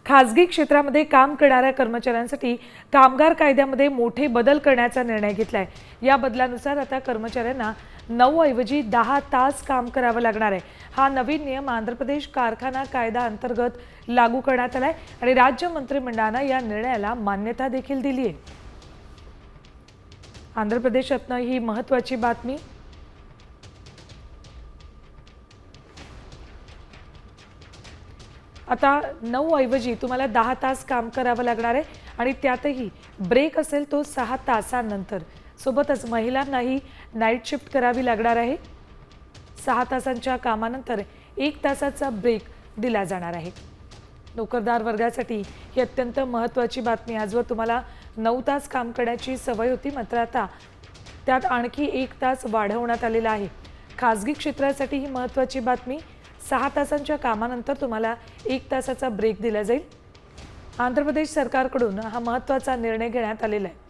खासगी क्षेत्रामध्ये काम करणाऱ्या कर्मचाऱ्यांसाठी कामगार कायद्यामध्ये मोठे बदल करण्याचा निर्णय घेतलाय। या बदलानुसार आता कर्मचाऱ्यांना 9 ऐवजी 10 तास काम करावं लागणार आहे। हा नवीन नियम आंध्र प्रदेश कारखाना कायदा अंतर्गत लागू करण्यात आलाय आणि राज्य मंत्रिमंडळाने या निर्णयाला मान्यता देखील दिली आहे। आंध्र प्रदेशातनं ही महत्त्वाची बातमी। आता 9 ऐवजी तुम्हाला 10 तास काम करावं लागणार आहे आणि त्यातही ब्रेक असेल तो 6 तासांनंतर। सोबतच महिलांनाही नाईट शिफ्ट करावी लागणार आहे। 6 तासांच्या कामानंतर 1 तासाचा ब्रेक दिला जाणार आहे। नोकरदार वर्गासाठी ही अत्यंत महत्त्वाची बातमी। आजवर तुम्हाला 9 तास काम करण्याची सवय होती, मात्र आता त्यात आणखी 1 तास वाढवण्यात आलेला आहे। खासगी क्षेत्रासाठी ही महत्त्वाची बातमी। 6 तासांच्या कामानंतर तुम्हाला 1 तासाचा ब्रेक दिला जाईल। आंध्र प्रदेश सरकारकडून हा महत्त्वाचा निर्णय घेण्यात आलेला आहे।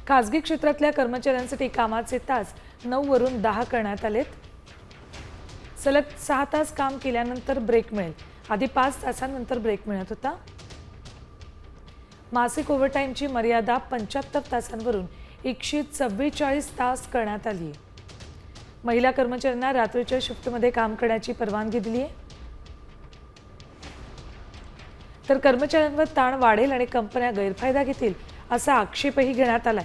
खासगी क्षेत्रातल्या कर्मचाऱ्यांसाठी कामाचे तास 9 वरून 10 करण्यात आलेत। सलग 6 तास काम केल्यानंतर ब्रेक मिळेल। आधी 5 तासांनंतर ब्रेक मिळत होता। मासिक ओव्हरटाईमची मर्यादा 75 तासांवरून 144 तास करण्यात आली आहे। महिला कर्मचाऱ्यांना रात्रीच्या शिफ्टमध्ये काम करण्याची परवानगी दिली आहे। तर कर्मचाऱ्यांवर ताण वाढेल आणि कंपन्या गैरफायदा घेतील असा आक्षेपही घेण्यात आलाय।